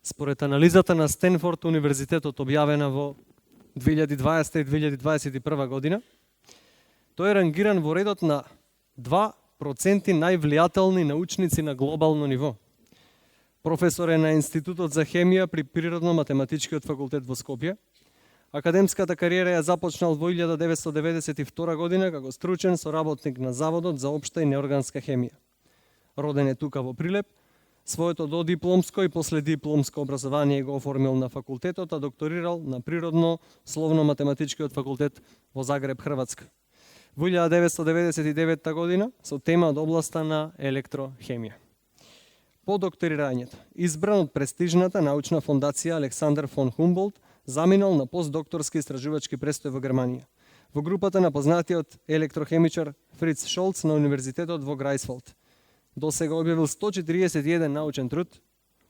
Според анализата на Стенфорд универзитетот објавена во 2020 и 2021 година, тој е рангиран во редот на 2% највлијателни научници на глобално ниво. Професор е на Институтот за хемија при Природно-математичкиот факултет во Скопје. Академската кариера ја започнал во 1992 година како стручен соработник на Заводот за општа и неорганска хемија. Роден е тука во Прилеп, своето додипломско и последипломско образование го оформил на факултетот, а докторирал на Природно-словно-математичкиот факултет во Загреб, Хрватска. Во 1999 година со тема од областа на електрохемија. По докторирањето, избран од престижната научна фондација Александер фон Хумболт, заминал на постдокторски истражувачки престој во Германија, во групата на познатиот електрохемичар Фриц Шолц на Универзитетот во Грајсфалд. До сега објавил 141 научен труд,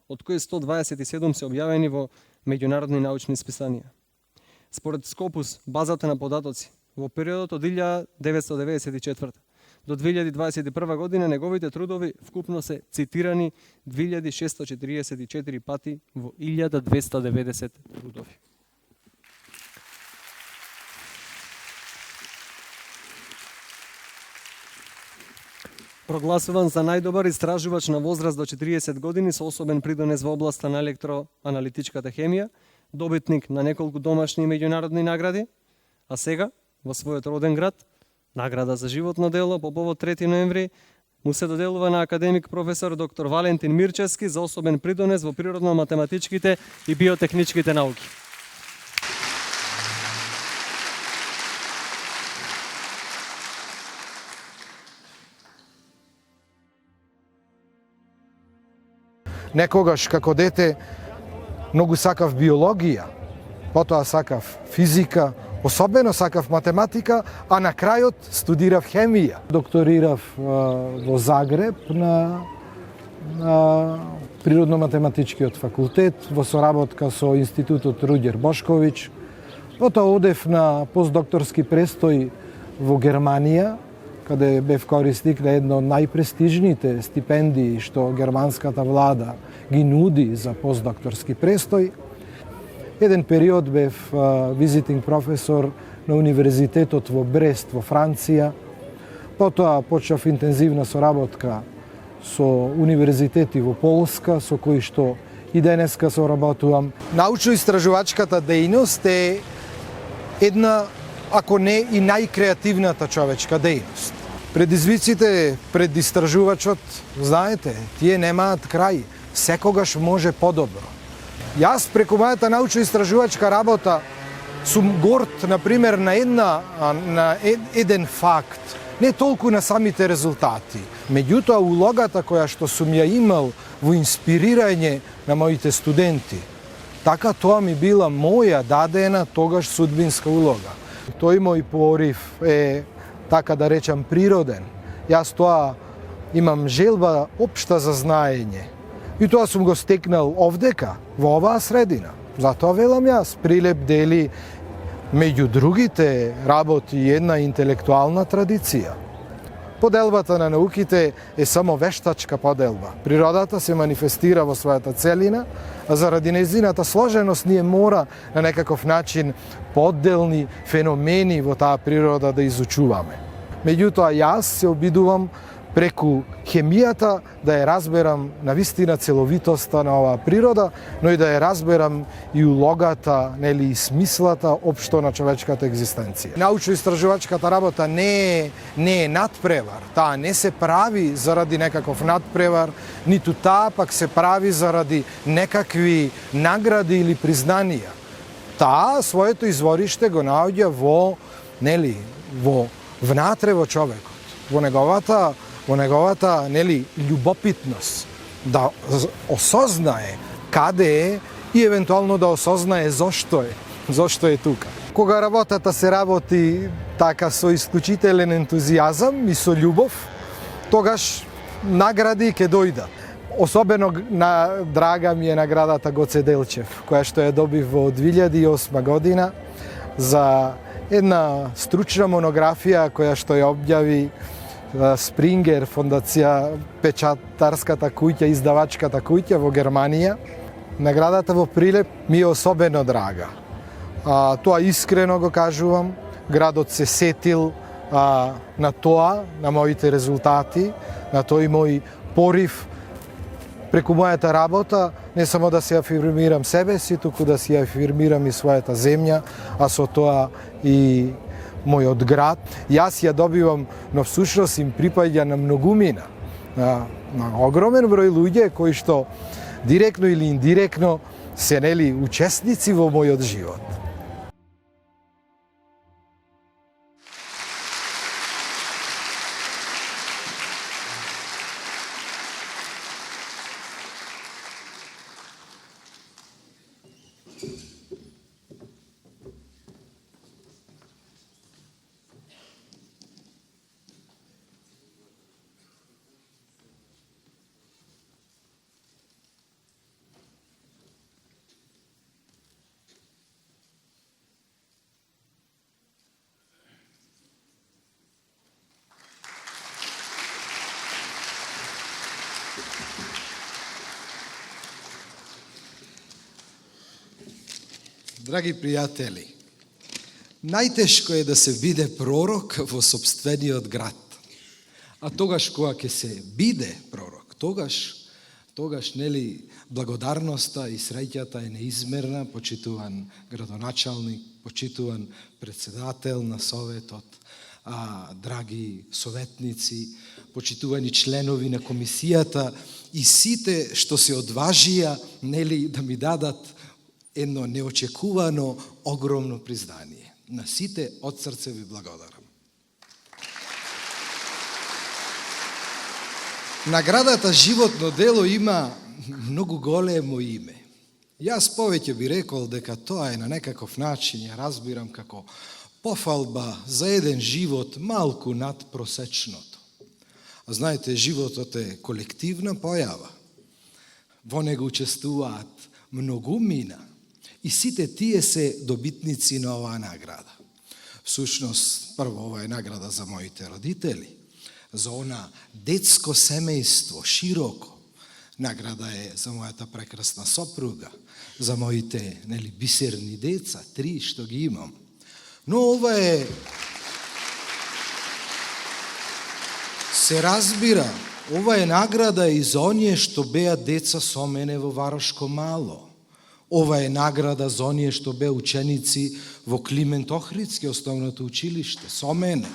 од кои 127 се објавени во меѓународни научни списанија. Според Скопус, базата на податоци, во периодот од 1994 до 2021 година неговите трудови вкупно се цитирани 2644 пати во 1290 трудови. Прогласуван за најдобар истражувач на возраст до 40 години со особен придонес во областа на електроаналитичката хемија, добитник на неколку домашни и меѓународни награди, а сега, во својот роден град, награда за животно дело по повод 3 ноември му се доделува на академик професор доктор Валентин Мирчевски за особен придонес во природно-математичките и биотехничките науки. Некогаш како дете многу сакав биологија, потоа сакав физика, особено сакав математика, а на крајот студирав хемија. Докторирав во Загреб на Природно-математичкиот факултет во соработка со Институтот Руѓер Бошковиќ. Потоа одев на постдокторски престој во Германија, каде бев корисник на една од најпрестижните стипендии што германската влада ги нуди за постдокторски престој. Еден период бев визитинг професор на Универзитетот во Брест во Франција. Потоа почнав интензивна соработка со универзитети во Полска, со кои што и денеска соработувам. Научно-истражувачката дејност е една, ако не и најкреативната човечка дејност. Предизвиците пред истражувачот, знаете, тие немаат крај. Секогаш може подобро. Јас преку мојата научно-истражувачка работа сум горд, например, на еден факт, не толку на самите резултати. Меѓутоа, улогата која што сум ја имал во инспирирање на моите студенти, така тоа ми била моја дадена тогаш судбинска улога. Тој мој порив е, така да речам, природен. Јас тоа имам желба општа за знаење. И тоа сум го стекнал овдека, во оваа средина. Затоа велам јас, Прилеп дели меѓу другите работи една интелектуална традиција. Поделбата на науките е само вештачка поделба. Природата се манифестира во својата целина, а заради нејзината сложеност ние мора на некаков начин поделни феномени во таа природа да изучуваме. Меѓутоа, јас се обидувам преку хемијата да ја разберам на вистина целовитоста на оваа природа, но и да ја разберам и улогата, нели, и смислата општо на човечката екзистенција. Научно-истражувачката работа не е надпревар. Таа не се прави заради некаков надпревар, ниту таа пак се прави заради некакви награди или признанија. Таа своето извориште го наоѓа во внатре во човекот, во неговата љубопитност, да осознае каде е и евентуално да осознае зошто е тука. Кога работата се работи така со исклучителен ентузијазам и со љубов, тогаш награди ќе дојдат. Особено драга ми е наградата Гоце Делчев, која што ја добив во 2008 година за една стручна монографија која што ја објави Springer, фондација, печатарската куќа, издавачката куќа во Германија. Наградата во Прилеп ми е особено драга. Тоа искрено го кажувам. Градот се сетил на тоа, на моите резултати, на тој мој порив преку мојата работа, не само да се афирмирам себе си, туку да се афирмирам и својата земја, а со тоа и мојот град. Јас ја добивам, но всушност им припаѓа на многумина, на огромен број луѓе кои што директно или индиректно се нели учесници во мојот живот. Драги пријатели, најтешко е да се биде пророк во сопствениот град. А тогаш кога ќе се биде пророк, тогаш нели благодарноста и среќата е неизмерна, почитуван градоначалник, почитуван председател на советот, драги советници, почитувани членови на комисијата и сите што се одважија нели да ми дадат едно неочекувано огромно признание. На сите од срце ви благодарам. Наградата Животно дело има многу големо име. Јас повеќе би рекол дека тоа е на некаков начин, ја разбирам како пофалба за еден живот малку над просечното. А знаете, животот е колективна појава. Во него учествуваат многумина. И сите тие се добитници на оваа награда. Всушност, прво, ова е награда за моите родители, за она детско семејство, широко. Награда е за мојата прекрасна сопруга, за моите бисерни деца, 3 што ги имам. Но ова е... Се разбира, ова е награда и за оние што беа деца со мене во Варошко Мало. Ова е награда за оние што беа ученици во Климент Охридски основното училиште, со мене.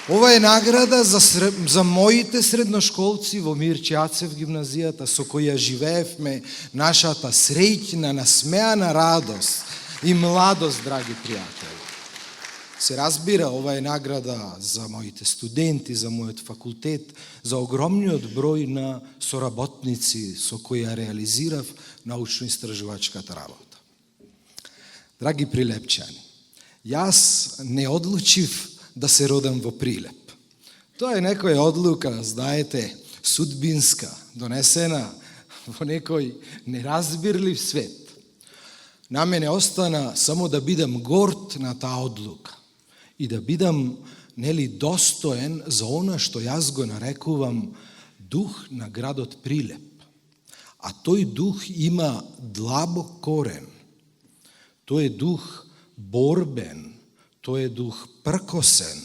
Ова е награда за моите средношколци во Мирче Ацев гимназијата, со која живеевме нашата среќна, насмеана радост и младост, драги пријатели. Се разбира, ова е награда за моите студенти, за мојот факултет, за огромниот број на соработници со кои ја реализирав научно-истражувачката работа. Драги прилепчани, јас не одлучив да се родам во Прилеп. Тоа е некоја одлука, знаете, судбинска, донесена во некој неразбирлив свет. На мене остана само да бидам горд на таа одлука и да бидам достоен за она што јас го нарекувам дух на градот Прилеп. А тој дух има длабок корен. Тој е дух борбен, тој е дух пркосен,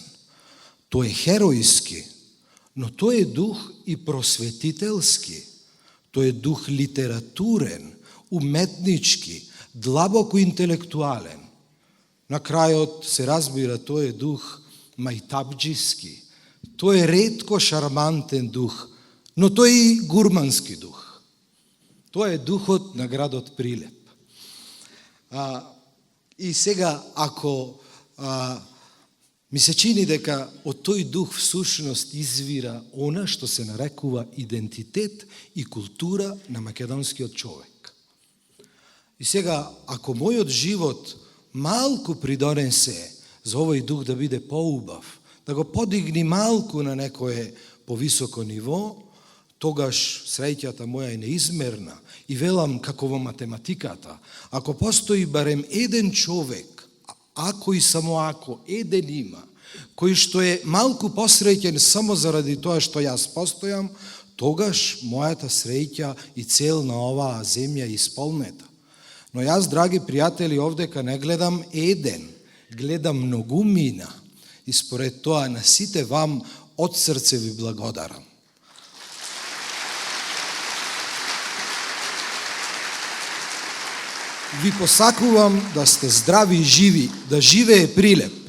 тој е херојски, но тој е дух и просветителски, тој е дух литературен, уметнички, длабоко интелектуален. На крајот се разбира, тој е дух мајтабџиски, тој е ретко шармантен дух, но тој е и гурмански дух. Тоа е духот на градот Прилеп. И сега, ако ми се чини дека од тој дух всушност извира она што се нарекува идентитет и култура на македонскиот човек. И сега, ако мојот живот малку придонесе за овој дух да биде поубав, да го подигни малку на некое повисоко ниво, тогаш среќата моја е неизмерна и велам како во математиката. Ако постои барем еден човек, ако и само ако еден има, кој што е малку посреќен само заради тоа што јас постојам, тогаш мојата среќа и цел на оваа земја е исполнета. Но јас, драги пријатели, овдека не гледам еден, гледам многумина и според тоа на сите вам од срце ви благодарам. Ви посакувам да сте здрави и живи, да живее Прилеп.